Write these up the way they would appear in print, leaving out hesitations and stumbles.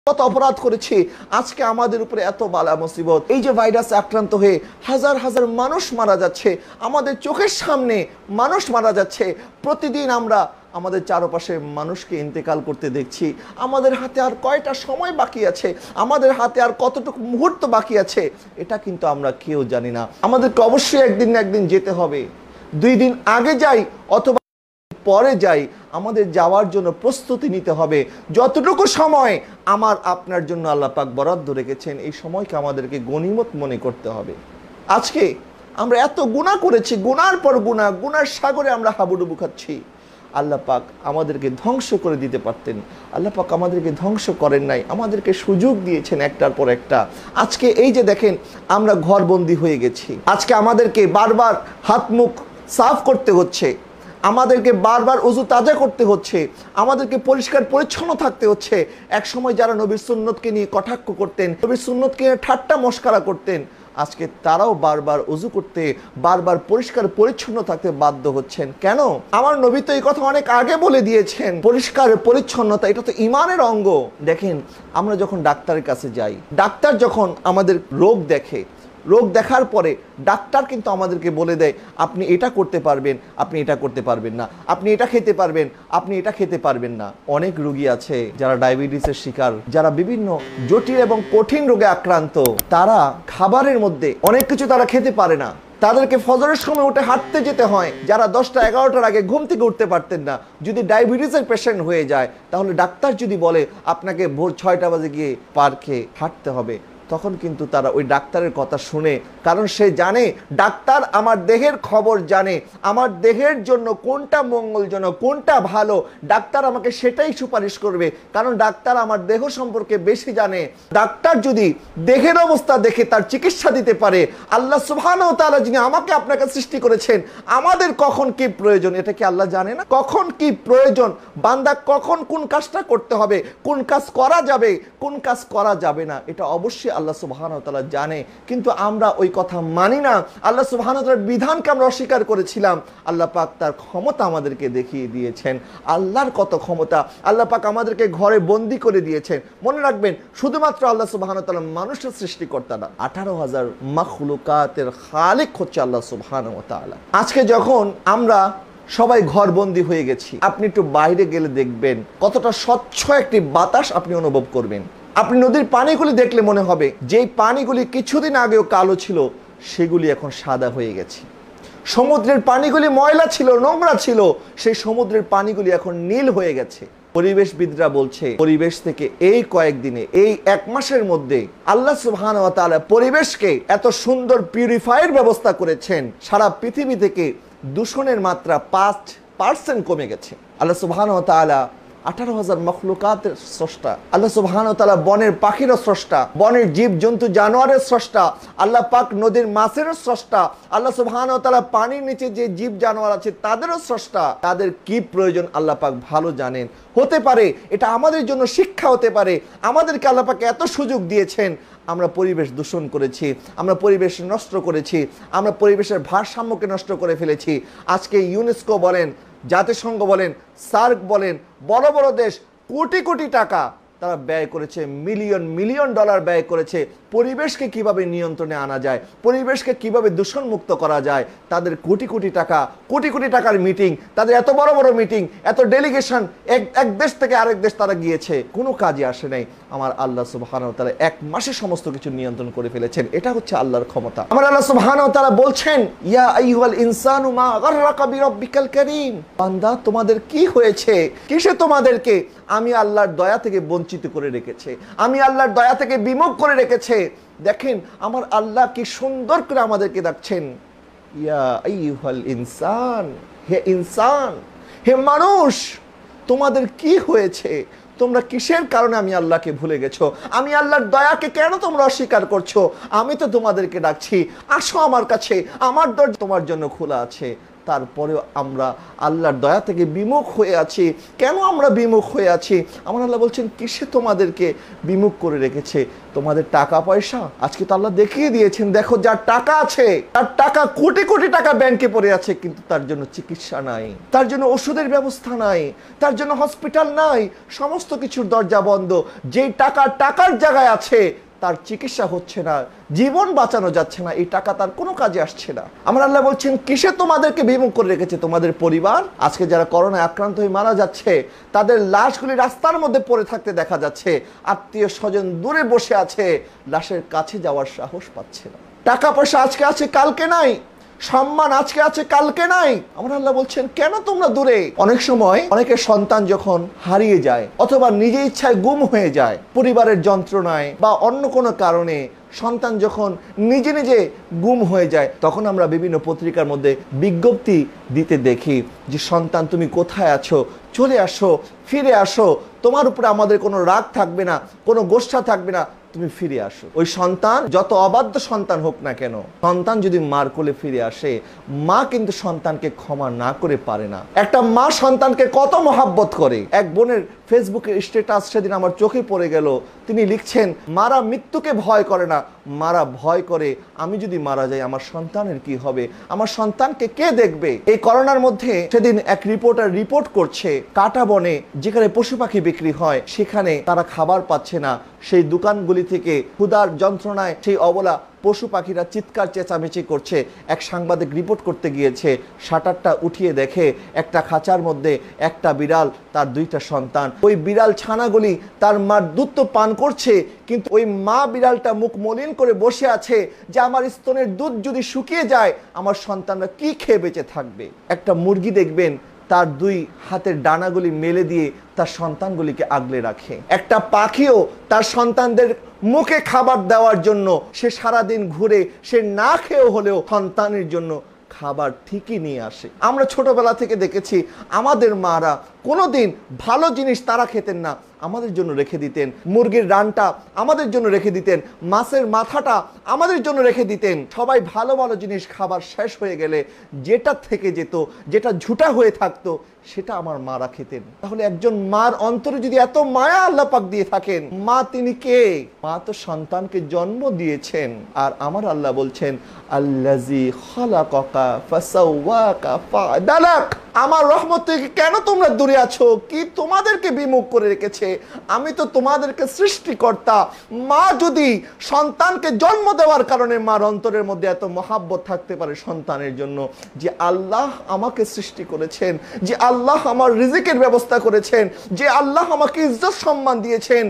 কত অপরাধ করেছি, আজকে আমাদের উপরে এত বালা মুসিবত। এই যে ভাইরাসে আক্রান্ত হয়ে হাজার হাজার মানুষ মারা যাচ্ছে, আমাদের চোখের সামনে মানুষ মারা যাচ্ছে। প্রতিদিন আমরা আমাদের চারপাশে মানুষকে ইন্তেকাল করতে দেখছি। আমাদের হাতে আর কয়টা সময় বাকি আছে, আমাদের হাতে আর কতটুকু মুহূর্ত বাকি আছে, এটা কিন্তু আমরা কেউ জানি না। আমাদেরকে অবশ্যই একদিন না একদিন যেতে হবে। 2 দিন আগে যাই অথবা পরে যাই, আমাদের যাওয়ার জন্য প্রস্তুতি নিতে হবে। যতটুকু সময় আমার আপনার জন্য আল্লাহ পাক বরাদ্দ রেখেছেন, এই সময়কে আমাদেরকে গনিমত মনে করতে হবে। আজকে আমরা এত গুনাহ করেছি, গুনার পর গুনাহ, গুনার সাগরে আমরা হাবুডুবু খাচ্ছি। আল্লাহ পাক আমাদেরকে ধ্বংস করে দিতে পারতেন, আল্লাহ পাক আমাদেরকে ধ্বংস করেন নাই, আমাদেরকে সুযোগ দিয়েছেন একটার পর একটা। আজকে এই যে দেখেন আমরা ঘরবন্দি হয়ে গেছি, আজকে আমাদেরকে বারবার হাত মুখ সাফ করতে হচ্ছে, আমাদেরকে বারবার ওযু তাজা করতে হচ্ছে, আমাদেরকে পরিষ্কার পরিচ্ছন্ন থাকতে হচ্ছে। এক সময় যারা নবীর সুন্নতকে নিয়ে কটাক্ষ করতেন, নবীর সুন্নতকে নিয়ে ঠাট্টা মশকরা করতেন, আজকে তারাও বারবার ওযু করতে, বারবার পরিষ্কার পরিচ্ছন্ন থাকতে বাধ্য হচ্ছেন। কেন? আমার নবী তো এই কথা অনেক আগে বলে দিয়েছেন, পরিষ্কার পরিচ্ছন্নতা এটা তো ঈমানের অঙ্গ। দেখেন আমরা যখন ডাক্তারের কাছে যাই, ডাক্তার যখন আমাদের রোগ দেখে, রোগ দেখার পরে ডাক্তার কিন্তু আমাদেরকে বলে দেয় আপনি এটা করতে পারবেন, আপনি এটা করতে পারবেন না, আপনি এটা খেতে পারবেন, আপনি এটা খেতে পারবেন না। অনেক রোগী আছে যারা ডায়াবেটিসের শিকার, যারা বিভিন্ন জটিল এবং কঠিন রোগে আক্রান্ত, তারা খাবারের মধ্যে অনেক কিছু তারা খেতে পারে না, তাদেরকে ফজরের সময় উঠে হাঁটতে যেতে হয়। যারা 10টা 11টার আগে ঘুম থেকে উঠতে পারতেন না, যদি ডায়াবেটিসের পেশেন্ট হয়ে যায়, তাহলে ডাক্তার যদি বলে আপনাকে ভোর 6টা বাজে গিয়ে পার্কে হাঁটতে হবে, তখন কিন্তু তারা ওই ডাক্তারের কথা শুনে, কারণ সে জানে ডাক্তার আমার দেহের খবর জানে, আমার দেহের জন্য কোনটা মঙ্গলজনক, কোনটা ভালো, ডাক্তার আমাকে সেটাই সুপারিশ করবে, কারণ ডাক্তার আমার দেহ সম্পর্কে বেশি জানে। ডাক্তার যদি দেহের অবস্থা দেখে তার চিকিৎসা দিতে পারে, আল্লাহ সুবহানাহু ওয়া তাআলা যিনি আমাকে আপনাকে সৃষ্টি করেছেন, আমাদের কখন কি প্রয়োজন এটা কি আল্লাহ জানে না? কখন কি প্রয়োজন, বান্দা কখন কোন কাজটা করতে হবে, কোন কাজ করা যাবে, কোন কাজ করা যাবে না, এটা অবশ্যই আল্লাহ সুবহানাহু ওয়া তাআলা জানে। কিন্তু আমরা ওই কথা মানি না, আল্লাহ সুবহানাহু ওয়া তাআলার বিধানকে আমরা অস্বীকার করেছিলাম। আল্লাহ পাক তার ক্ষমতা আমাদেরকে দেখিয়ে দিয়েছেন, আল্লাহর কত ক্ষমতা। আল্লাহ পাক আমাদেরকে ঘরে বন্দি করে দিয়েছেন। মনে রাখবেন, শুধুমাত্র আল্লাহ সুবহানাহু ওয়া তাআলা মানুষের সৃষ্টিকর্তা না, 18,000 মাখলুকাতের খালিক হচ্ছে আল্লাহ সুবহানাহু ওয়া তাআলা। আজকে যখন আমরা সবাই ঘরবন্দি হয়ে গেছি, আপনি একটু বাইরে গেলে দেখবেন কতটা স্বচ্ছ একটি বাতাস আপনি অনুভব করবেন। আপনি নদীর পানিগুলি দেখলে মনে হবে যেই পানিগুলি কিছুদিন আগেও কালো ছিল, সেগুলি এখন সাদা হয়ে গেছে। সমুদ্রের পানিগুলি ময়লা ছিল, নোংরা ছিল, সেই সমুদ্রের পানিগুলি এখন নীল হয়ে গেছে। পরিবেশবিদরা বলছে পরিবেশ থেকে এই কয়েকদিনে, এই 1 মাসের মধ্যে আল্লাহ সুবহানাহু ওয়া তাআলা পরিবেশকে এত সুন্দর পিউরিফায়ার ব্যবস্থা করেছেন, সারা পৃথিবী থেকে দূষণের মাত্রা 5% কমে গেছে। আল্লাহ সুবহানাহু ওয়া তাআলা 18,000 মখলুকাতের স্রষ্টা, আল্লাহ সুবহানাহু ওয়া তাআলা বনের পাখিরও স্রষ্টা, বনের জীব জন্তু জানোয়ারের স্রষ্টা, আল্লাহ পাক নদীর মাছেরও স্রষ্টা, আল্লাহ সুবহানাহু ওয়া তাআলা পানির নিচে যে জীব জানোয়ার আছে তাদেরও স্রষ্টা। তাদের কি প্রয়োজন আল্লাহ পাক ভালো জানেন। হতে পারে এটা আমাদের জন্য শিক্ষা হতে পারে, আমাদেরকে আল্লাহ পাক এত সুযোগ দিয়েছেন, আমরা পরিবেশ দূষণ করেছি, আমরা পরিবেশ নষ্ট করেছি, আমরা পরিবেশের ভারসাম্যকে নষ্ট করে ফেলেছি। আজকে ইউনেস্কো বলেন, জাতিসংঘ বলেন, সার্ক বলেন, বড় বড় দেশ কোটি কোটি টাকা তারা ব্যয় করেছে, মিলিয়ন মিলিয়ন ডলার ব্যয় করেছে পরিবেশকে কিভাবে নিয়ন্ত্রণে আনা যায়, পরিবেশকে কিভাবে দূষণমুক্ত করা যায়। তাদের কোটি কোটি টাকার মিটিং, তাদের এত বড় বড় মিটিং, এত ডেলিগেশন, এক দেশ থেকে আরেক দেশ তারা গিয়েছে, কোনো কাজে আসে নাই। আমার আল্লাহ সুবহানাহু ওয়া তাআলা 1 মাসে সমস্ত কিছু নিয়ন্ত্রণ করে ফেলেছেন। এটা হচ্ছে আল্লাহর ক্ষমতা। আমার আল্লাহ সুবহানাহু ওয়া তাআলা বলছেন, ইয়া আইয়ুহাল ইনসানু মা গাররাকা বিরাব্বিকাল কারীম, বান্দা তোমাদের কি হয়েছে, কিসে তোমাদেরকে আমি আল্লাহর দয়া থেকে বঞ্চিত করে রেখেছে, আমি আল্লাহর দয়া থেকে বিমুখ করে রেখেছে। দেখেন আমার আল্লাহ কি সুন্দর করে আমাদেরকে ডাকছেন, ইয়া আইয়ুহাল ইনসান, হে ইনসান, হে মানুষ, তোমাদের কি হয়েছে, তোমরা কিসের কারণে আমি আল্লাহকে ভুলে গেছো, আমি আল্লাহর দয়াকে কেন তোমরা অস্বীকার করছো? আমি তো তোমাদেরকে ডাকছি, আসো আমার কাছে, আমার দরজা তোমার জন্য খোলা আছে, তারপরেও আমরা আল্লাহর দয়া থেকে বিমুখ হয়ে আছি। কেন আমরা বিমুখ হয়ে আছি? আমার আল্লাহ বলছেন কিসে তোমাদেরকে বিমুখ করে রেখেছে? তোমাদের টাকা পয়সা। আজকে তো আল্লাহ দেখিয়ে দিয়েছেন, দেখো যার টাকা আছে, তার টাকা কোটি কোটি টাকা ব্যাংকে পড়ে আছে, কিন্তু তার জন্য চিকিৎসা নাই, তার জন্য ওষুধের ব্যবস্থা নাই, তার জন্য হসপিটাল নাই, সমস্ত কিছুর দরজা বন্ধ। যেই টাকা টাকার জায়গায় আছে তার চিকিৎসা হচ্ছে না, জীবন বাঁচানো যাচ্ছে না, এই টাকা তার কোনো কাজে আসছে না। আমার আল্লাহ বলছেন কিসে তোমাদেরকে বিমুখ করে রেখেছে? তোমাদের পরিবার। আজকে যারা করোনায় আক্রান্ত হয়ে মারা যাচ্ছে, তাদের লাশগুলি রাস্তার মধ্যে পড়ে থাকতে দেখা যাচ্ছে, আত্মীয় স্বজন দূরে বসে আছে, লাশের কাছে যাওয়ার সাহস পাচ্ছে না। টাকা পয়সা আজকে আছে কালকে নাই, সম্মান আজকে আছে কালকে নাই। আমার আল্লাহ বলছেন কেন তোমরা দূরে? অনেক সময় অনেকের সন্তান যখন হারিয়ে যায় অথবা নিজে ইচ্ছায় গুম হয়ে যায়, পরিবারের যন্ত্রণায় বা অন্য কোনো কারণে সন্তান যখন নিজে নিজে গুম হয়ে যায়, তখন আমরা বিভিন্ন পত্রিকার মধ্যে বিজ্ঞপ্তি দিতে দেখি যে সন্তান তুমি কোথায় আছো, চলে আসো, ফিরে আসো, তোমার উপরে আমাদের কোনো রাগ থাকবে না, কোনো গোষ্ঠা থাকবে না, তুমি ফিরে আসো। ওই সন্তান যত অবাধ্য সন্তান হোক না কেন, সন্তান যদি মার কোলে ফিরে আসে, মা কিন্তু সন্তানকে ক্ষমা না করে পারে না। একটা মা সন্তানকে কত মহাব্বত করে। এক বোনের ফেসবুকে স্ট্যাটাস সেদিন আমার চোখে পড়ে গেল। তিনি লিখছেন, মারা মৃত্যুকে ভয় করে না, মারা ভয় করে আমি যদি মারা যাই আমার সন্তানের কি হবে, আমার সন্তানকে কে দেখবে। এই করোনার মধ্যে সেদিন এক রিপোর্টার রিপোর্ট করছে, কাটা বনে যেখানে পশু পাখি বিক্রি হয় সেখানে তারা খাবার পাচ্ছে না, সেই দোকানগুলি থেকে ক্ষুধার যন্ত্রণায় সেই অবলা পশু পাখিরা চিৎকার চেঁচামেচি করছে। এক সাংবাদিক রিপোর্ট করতে গিয়েছে, শাটারটা উঠিয়ে দেখে একটা খাঁচার মধ্যে একটা বিড়াল, তার দুইটা সন্তান। ওই বিড়াল ছানাগুলি তার মার দুধ তো পান করছে, কিন্তু ওই মা বিড়ালটা মুখ মলিন করে বসে আছে যে আমার স্তনের দুধ যদি শুকিয়ে যায় আমার সন্তানরা কি খেয়ে বেঁচে থাকবে। একটা মুরগি দেখবেন তার দুই হাতের ডানাগুলি মেলে দিয়ে তার সন্তানগুলিকে আগলে রাখে। একটা পাখিও তার সন্তানদের মুখে খাবার দেওয়ার জন্য সে সারাদিন ঘুরে, সে না খেয়েও হলেও সন্তানের জন্য খাবার ঠিকই নিয়ে আসে। আমরা ছোটবেলা থেকে দেখেছি আমাদের মারা কোনোদিন ভালো জিনিস তারা খেতেন না, আমাদের জন্য রেখে দিতেন। মুরগির রানটা আমাদের জন্য রেখে দিতেন, মাছের মাথাটা আমাদের জন্য রেখে দিতেন। সবাই ভালো ভালো জিনিস খাবার শেষ হয়ে গেলে যেটা থেকে যেত, যেটা ঝুটা হয়ে থাকতো, সেটা আমার মারা খেতেন। তাহলে একজন মার অন্তরে যদি এত মায়া আল্লাহ পাক দিয়ে থাকেন, মা তিনি কে? মা তো সন্তানকে জন্ম দিয়েছেন। আর আমার আল্লাহ বলছেন, আল্লাযী খালাকাকা ফাসাওয়াকা ফাআদালাক। আমার রহমত থেকে কেন তোমরা দূরে আছো? কি তোমাদেরকে বিমুখ করে রেখেছে? আমি তো তোমাদেরকে সৃষ্টিকর্তা। মা যদি সন্তানকে জন্ম দেওয়ার কারণে মার অন্তরের মধ্যে এত মহাব্বত থাকতে পারে সন্তানের জন্য, যে আল্লাহ আমাকে সৃষ্টি করেছেন, যে আল্লাহ আমার রিজিকের ব্যবস্থা করেছেন, যে আল্লাহ আমাকে ইজ্জত সম্মান দিয়েছেন,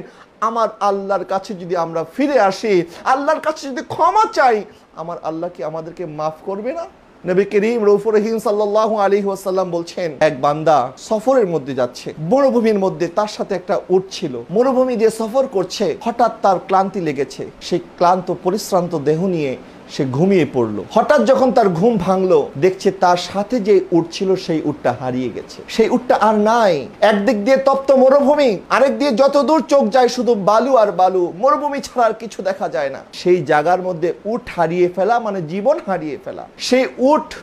আমার আল্লাহর কাছে যদি আমরা ফিরে আসি, আল্লাহর কাছে যদি ক্ষমা চাই, আমার আল্লাহ কি আমাদেরকে মাফ করবে না? নবী করিম রউফুর রহিম সাল্লাল্লাহু আলাইহি ওয়াসাল্লাম বলছেন, এক বান্দা সফরের মধ্যে যাচ্ছে, মরুভূমির মধ্যে, তার সাথে একটা উট ছিল। মরুভূমি দিয়ে সফর করছে, হঠাৎ তার ক্লান্তি লেগেছে। সেই ক্লান্ত পরিশ্রান্ত দেহ নিয়ে সে ঘুমিয়ে পড়লো। হঠাৎ যখন তার ঘুম ভাঙলো, দেখছে তার সাথে যে উট ছিল সেই উটটা হারিয়ে গেছে। সেই উটটা আর নাই। একদিক দিয়ে তপ্ত মরুভূমি, আরেক দিয়ে যতদূর চোখ যায় শুধু বালু আর বালু, মরুভূমি ছাড়া আর কিছু দেখা যায় না। সেই জায়গার মধ্যে উট হারিয়ে ফেলা মানে জীবন হারিয়ে ফেলা। সেই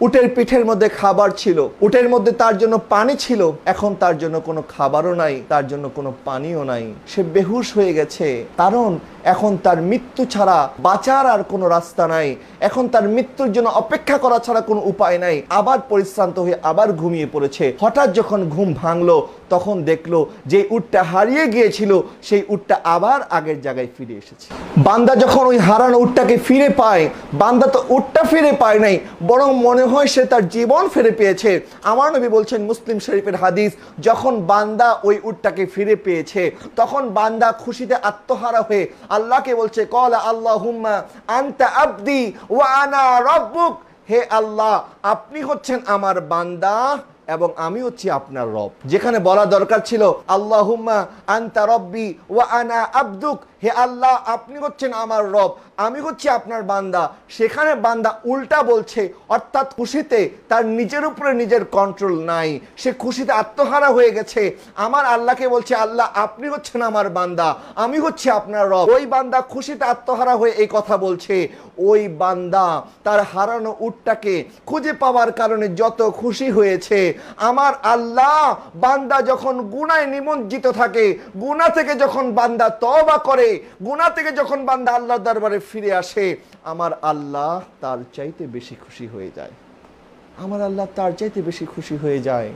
উটের পিঠের মধ্যে খাবার ছিল, উটের মধ্যে তার জন্য পানি ছিল, এখন তার জন্য কোনো খাবারও নাই, তার জন্য কোনো পানিও নাই। সে বেহুশ হয়ে গেছে, কারণ এখন তার মৃত্যু ছাড়া বাঁচার আর কোনো রাস্তা নাই। এখন তার মৃত্যুর জন্য অপেক্ষা করা ছাড়া কোনো উপায় নাই। আবার পরিশ্রান্ত হয়ে আবার ঘুমিয়ে পড়েছে। হঠাৎ যখন ঘুম ভাঙলো, তখন দেখলো যে উটটা হারিয়ে গিয়েছিল সেই উটটা আবার আগের জায়গায় ফিরে এসেছে। বান্দা যখন ওই হারানো উটটাকে ফিরে পায়, বান্দা তো উটটা ফিরে পায় নাই, বরং মনে হয় সে তার জীবন ফিরে পেয়েছে। আমার নবী বলছেন, মুসলিম শরীফের হাদিস, যখন বান্দা ওই উটটাকে ফিরে পেয়েছে, তখন বান্দা খুশিতে আত্মহারা হয়ে আল্লাহকে বলছে, ক্বালা আল্লাহুম্মা আনতা আবদি ওয়া আনা রাব্বুক। হে আল্লাহ, আপনি হচ্ছেন আমার বান্দা, এবং আমি হচ্ছি আপনার রব। যেখানে বলা দরকার ছিল আল্লাহুম্মা আনতা রব্বি ওয়া আনা আবদুক, হে আল্লাহ আপনি হচ্ছেন আমার রব, আমি হচ্ছি আপনার বান্দা, সেখানে বান্দা উল্টা বলছে, অর্থাৎ খুশিতে তার নিজের উপরে নিজের কন্ট্রোল নাই, সে খুশিতে আত্মহারা হয়ে গেছে। আমার আল্লাহকে বলছে আল্লাহ আপনি হচ্ছেন আমার বান্দা, আমি হচ্ছি আপনার রব। ওই বান্দা খুশিতে আত্মহারা হয়ে এই কথা বলছে। ওই বান্দা তার হারানো উটটাকে খুঁজে পাওয়ার কারণে যত খুশি হয়েছে, আমার আল্লাহ বান্দা যখন গুনায় নিমজ্জিত থাকে, গুনাহ থেকে যখন বান্দা তওবা করে, গুনাহ থেকে যখন বান্দা আল্লাহর দরবারে ফিরে আসে, আমার আল্লাহ তার চাইতে বেশি খুশি হয়ে যায়। আমার আল্লাহ তার চাইতে বেশি খুশি হয়ে যায়।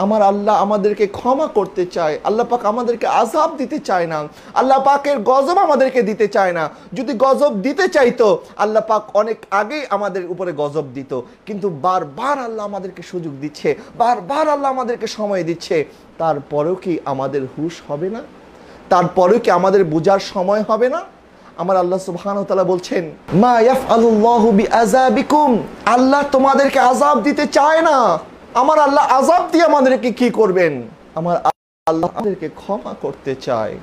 আমার আল্লাহ আমাদেরকে ক্ষমা করতে চায়। আল্লাহ পাক আমাদেরকে আযাব দিতে চায় না। আল্লাহ পাকের গজব আমাদেরকে দিতে চায় না। যদি গজব দিতে চাইতো আল্লাহ পাক অনেক আগেই আমাদের উপরে গজব দিত, কিন্তু বারবার আল্লাহ আমাদেরকে সুযোগ দিচ্ছে, বারবার আল্লাহ আমাদেরকে সময় দিচ্ছে। তারপরেও কি আমাদের হুঁশ হবে না? তারপরেও কি আমাদের বোঝার সময় হবে না? আমার আল্লাহ সুবহানাহু ওয়া তাআলা বলছেন মা ইয়াফআলুল্লাহু বিআযাবিকুম, আল্লাহ তোমাদেরকে আযাব দিতে চায় না। আমার আল্লাহ আযাব দিয়ে আমাদেরকে কি করবেন? আমার আল্লাহ আমাদেরকে ক্ষমা করতে চায়।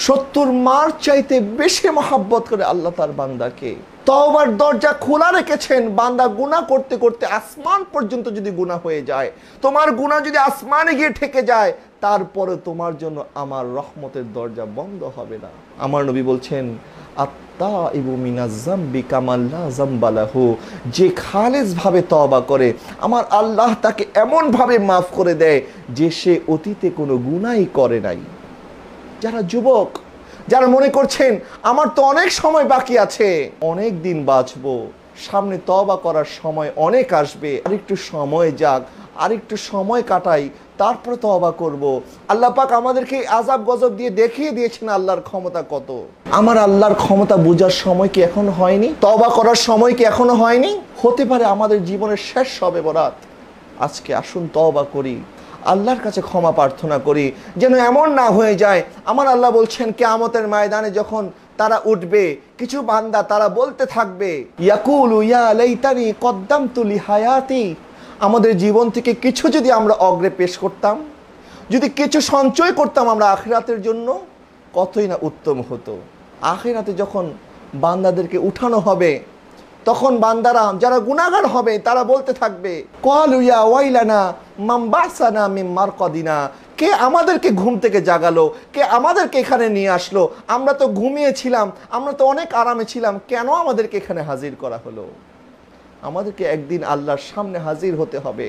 70 মার চাইতে বেশি মহব্বত করে আল্লাহ তার বান্দাকে। তওবার দরজা খোলা রেখেছেন। বান্দা গুনাহ করতে করতে আসমান পর্যন্ত যদি গুনাহ হয়ে যায়, তোমার গুনাহ যদি আসমানে গিয়ে ঠেকে যায়, তারপরে তোমার জন্য আমার রহমতের দরজা বন্ধ হবে না। আমার নবী বলছেন আত্তাইবু মিনাজ যামবি কামা লা যামবা লাহু, যে খালেস ভাবে তওবা করে আমার আল্লাহ তাকে এমন ভাবে মাফ করে দেয় যে সে অতীতে কোনো গুনাহই করে নাই। যারা যুবক, যারা মনে করছেন আমার তো অনেক সময় বাকি আছে, অনেক দিন বাঁচবো, সামনে তওবা করার সময় অনেক আসবে, আরেকটু সময় যাক, আরেকটু সময় কাটাই, তারপরে তওবা করব। আল্লাহ পাক আমাদেরকে আযাব গজব দিয়ে দেখিয়ে দিয়েছেন আল্লাহর ক্ষমতা কত। আমার আল্লাহর ক্ষমতা বোঝার সময় কি এখনো হয়নি? তওবা করার সময় কি এখনো হয়নি? হতে পারে আমাদের জীবনের শেষ শবে বরাত। আজকে আসুন তওবা করি, আল্লাহর কাছে ক্ষমা প্রার্থনা করি, যেন এমন না হয়ে যায়। আমার আল্লাহ বলছেন কিয়ামতের ময়দানে যখন তারা উঠবে, কিছু বান্দা তারা বলতে থাকবে ইয়াকুলু ইয়া লাইতানি কদ্দামতু লিহায়াতি, আমাদের জীবন থেকে কিছু যদি আমরা অগ্রে পেশ করতাম, যদি কিছু সঞ্চয় করতাম আমরা আখিরাতের জন্য, কতই না উত্তম হতো। আখিরাতে যখন বান্দাদেরকে উঠানো হবে, তখন বান্দারা যারা গুনাহগার হবে তারা বলতে থাকবে ক্বালু ইয়া ওয়াইলানা মান বাসানা মিন মারকাদিনা, কে আমাদেরকে ঘুম থেকে জাগালো, কে আমাদেরকে এখানে নিয়ে আসলো? আমরা তো ঘুমিয়েছিলাম, আমরা তো অনেক আরামে ছিলাম, কেন আমাদেরকে এখানে হাজির করা হলো? আমাদেরকে একদিন আল্লাহর সামনে হাজির হতে হবে।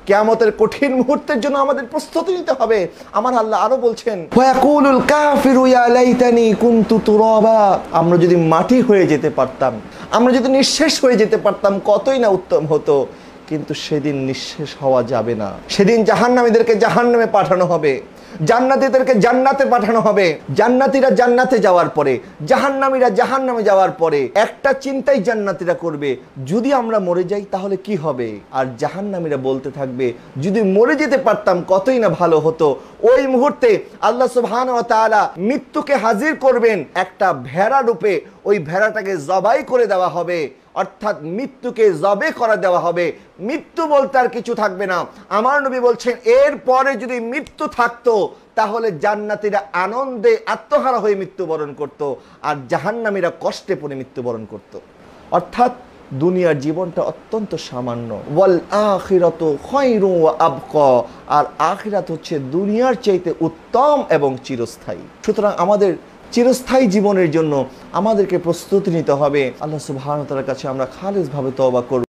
কিয়ামতের কঠিন মুহূর্তের জন্য আমাদের প্রস্তুতি নিতে হবে। আমার আল্লাহ আরো বলছেন ওয়াকুলুল কাফিরু ইয়া লাইতানি কুনতু তুরাবা, আমরা যদি মাটি হয়ে যেতে পারতাম, আমরা যদি নিঃশেষ হয়ে যেতে পারতাম, কতই না উত্তম হতো। কিন্তু সেদিন নিঃশেষ হওয়া যাবে না। সেদিন জাহান্নামীদেরকে জাহান্নামে পাঠানো হবে, জান্নাতীদেরকে জান্নাতে পাঠানো হবে। জান্নাতীরা জান্নাতে যাওয়ার পরে, জাহান্নামীরা জাহান্নামে যাওয়ার পরে একটা চিন্তাই জান্নাতীরা করবে, যদি আমরা মরে যাই তাহলে কি হবে? আর জাহান্নামীরা বলতে থাকবে যদি মরে যেতে পারতাম কতই না ভালো হতো। ওই মুহূর্তে আল্লাহ সুবহানাহু ওয়া তাআলা মৃত্যুকে হাজির করবেন একটা ভেড়া রূপে, ওই ভেড়াটাকে জবাই করে দেওয়া হবে, অর্থাৎ মৃত্যুকে জবে করে দেওয়া হবে। মৃত্যু বলতে আর কিছু থাকবে না। আমার নবী বলছেন এরপরে যদি মৃত্যু থাকতো তাহলে জান্নাতীরা আনন্দে আত্মহারা হয়ে মৃত্যুবরণ করত, আর জাহান্নামীরা কষ্টে পড়ে মৃত্যুবরণ করত। অর্থাৎ দুনিয়ার জীবনটা অত্যন্ত সামান্য। ওয়াল আখিরাতু খায়রুন ওয়া আবকা, আর আখিরাত হচ্ছে দুনিয়ার চাইতে উত্তম এবং চিরস্থায়ী। সুতরাং আমাদের চিরস্থায়ী জীবনের জন্য আমাদেরকে প্রস্তুতি নিতে হবে। আল্লাহ সুবহানাহু ওয়া তাআলার কাছে আমরা খালিসভাবে তওবা করব।